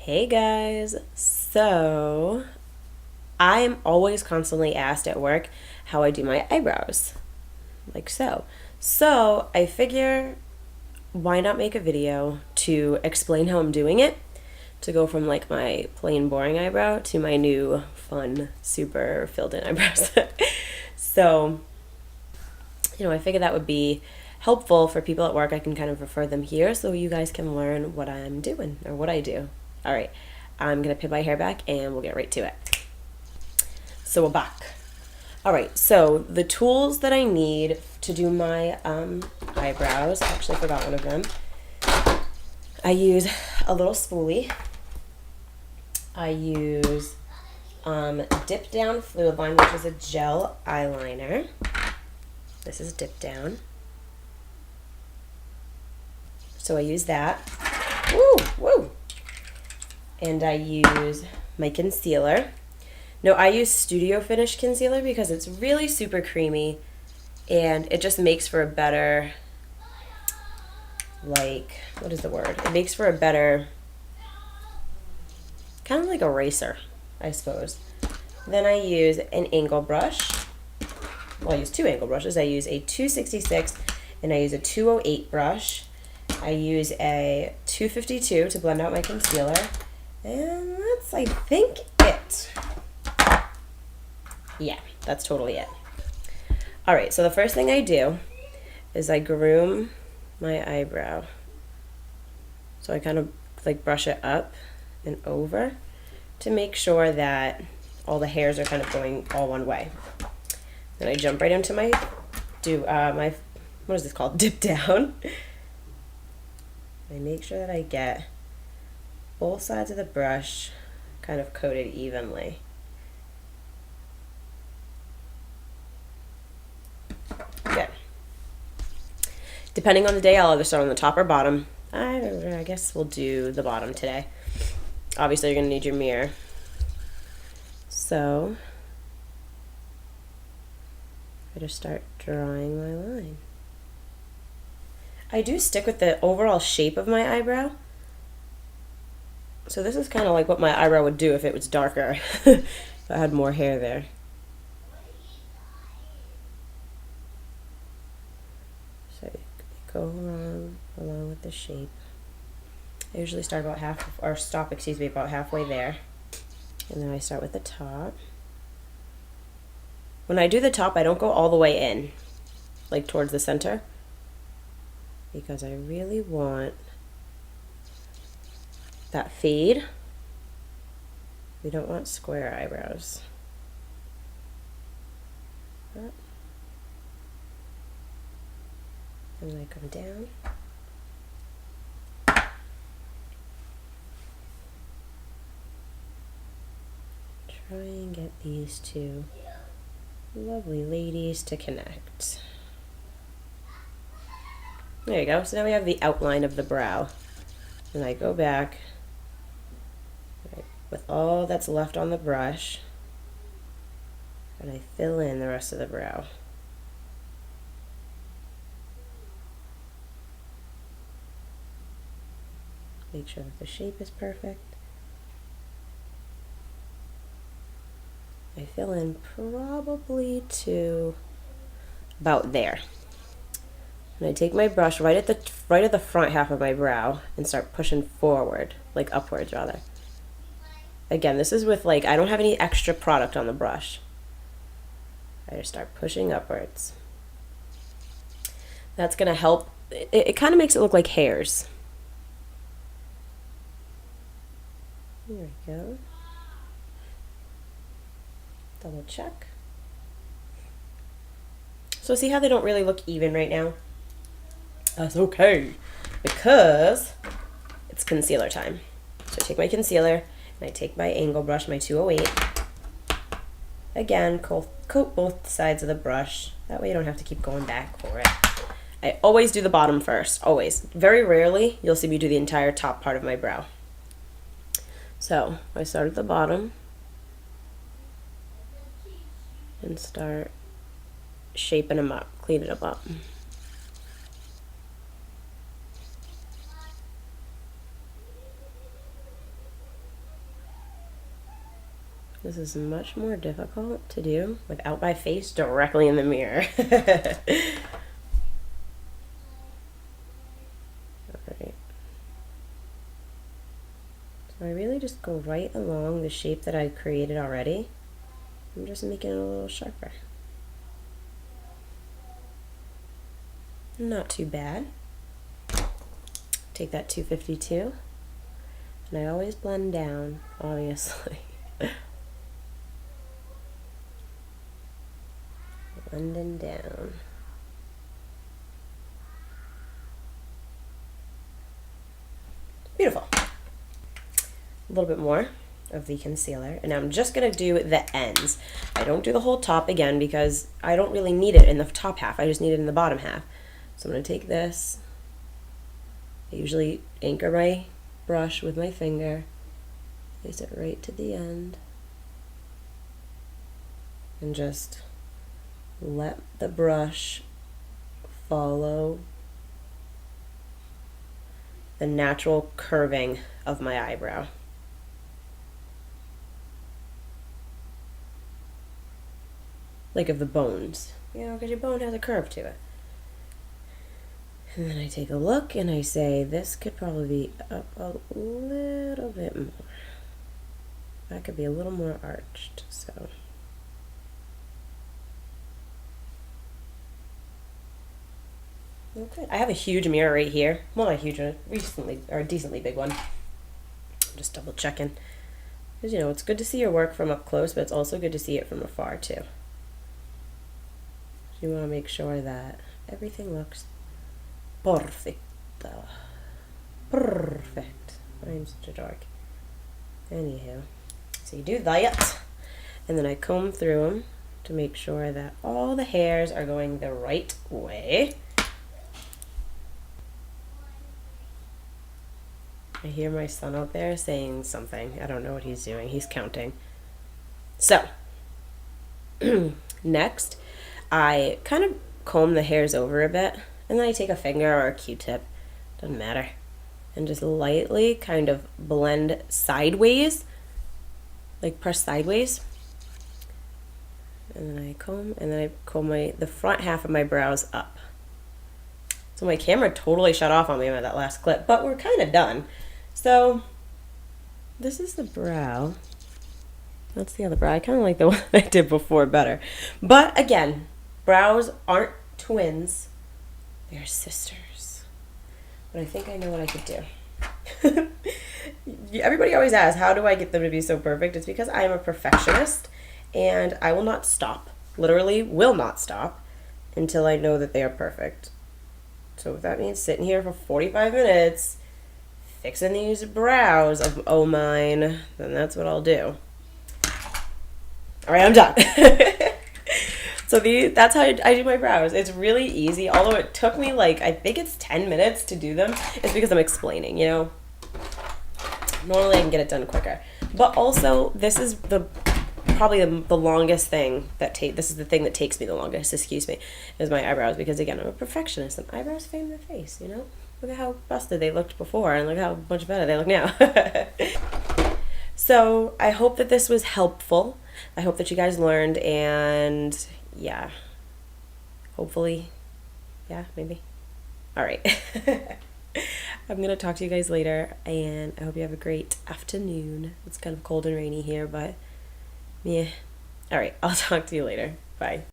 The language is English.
Hey guys, so I am always constantly asked at work how I do my eyebrows, like so. So I figure why not make a video to explain how I'm doing it, to go from like my plain boring eyebrow to my new fun, super filled in eyebrows. So, I figured that would be helpful for people at work. I can kind of refer them here so you guys can learn what I'm doing or what I do. All right, I'm gonna pin my hair back and we'll get right to it. So we're back. All right, so the tools that I need to do my eyebrows, I actually forgot one of them. I use a little spoolie. I use Dip Down Fluid Line, which is a gel eyeliner. This is Dip Down. So I use that. Woo, woo. And I use my concealer. No, I use Studio Finish concealer because it's really super creamy and it just makes for a better, what is the word? It makes for a better, kind of like eraser, I suppose. Then I use an angle brush. Well, I use two angle brushes. I use a 266 and I use a 208 brush. I use a 252 to blend out my concealer. And that's, I think, it. Yeah, that's totally it. All right, so the first thing I do is I groom my eyebrow. So I kind of like brush it up and over to make sure that all the hairs are kind of going all one way. Then I jump right into my what is this called? Dip down. I make sure that I get both sides of the brush kind of coated evenly. Good. Depending on the day, I'll either start on the top or bottom. I guess we'll do the bottom today. Obviously, you're going to need your mirror. So, I just start drawing my line. I do stick with the overall shape of my eyebrow. So this is kind of like what my eyebrow would do if it was darker, if I had more hair there. So you go along with the shape. I usually start about about halfway there. And then I start with the top. When I do the top, I don't go all the way in, like towards the center, because I really want that fade. We don't want square eyebrows. And then I come down. Try and get these two lovely ladies to connect. There you go. So now we have the outline of the brow. And I go back with all that's left on the brush and I fill in the rest of the brow. Make sure that the shape is perfect. I fill in probably to about there. And I take my brush right at the front half of my brow and start pushing forward, like upwards rather. Again, this is with I don't have any extra product on the brush. I just start pushing upwards. That's gonna help. It kind of makes it look like hairs. There we go. Double check. So see how they don't really look even right now? That's okay, because it's concealer time. So I take my concealer and I take my angle brush, my 208. Again, coat both sides of the brush. That way you don't have to keep going back for it. I always do the bottom first, always. Very rarely you'll see me do the entire top part of my brow. So I start at the bottom and start shaping them up, cleaning them up. This is much more difficult to do without my face directly in the mirror. Alright. So I really just go right along the shape that I created already. I'm just making it a little sharper. Not too bad. Take that 252, and I always blend down, obviously. Blending down. Beautiful. A little bit more of the concealer, and I'm just gonna do the ends. I don't do the whole top again because I don't really need it in the top half. I just need it in the bottom half. So I'm gonna take this. I usually anchor my brush with my finger, place it right to the end, and just let the brush follow the natural curving of my eyebrow. Like of the bones, you know, because your bone has a curve to it. And then I take a look and I say, this could probably be up a little bit more. That could be a little more arched, so. Okay, I have a huge mirror right here. Well, not huge, a decently big one. I'm just double checking. Because, you know, it's good to see your work from up close, but it's also good to see it from afar, too. You want to make sure that everything looks perfect. Perfect. I'm such a dork. Anywho, so you do that, and then I comb through them to make sure that all the hairs are going the right way. I hear my son out there saying something. I don't know what he's doing. He's counting. So, next, I kind of comb the hairs over a bit, and then I take a finger or a Q-tip, doesn't matter, and just lightly kind of blend sideways, like press sideways. And then I comb the front half of my brows up. So my camera totally shut off on me by that last clip, but we're kind of done. So this is the brow. That's the other brow. I kind of like the one I did before better. But again, brows aren't twins. They're sisters. But I think I know what I could do. Everybody always asks, how do I get them to be so perfect? It's because I am a perfectionist, and I will not stop. Literally will not stop until I know that they are perfect. So if that means sitting here for 45 minutes fixing these brows of mine, then that's what I'll do. All right, I'm done. So that's how I do my brows. It's really easy, although it took me like, I think it's 10 minutes to do them. It's because I'm explaining, you know. Normally I can get it done quicker. But also, this is probably the longest thing this is the thing that takes me the longest, excuse me, is my eyebrows, because again, I'm a perfectionist and eyebrows fade in the face, you know? Look at how busted they looked before and look how much better they look now. So I hope that this was helpful. I hope that you guys learned, and yeah, hopefully, yeah, maybe. All right. I'm going to talk to you guys later, and I hope you have a great afternoon. It's kind of cold and rainy here, but yeah. All right, I'll talk to you later. Bye.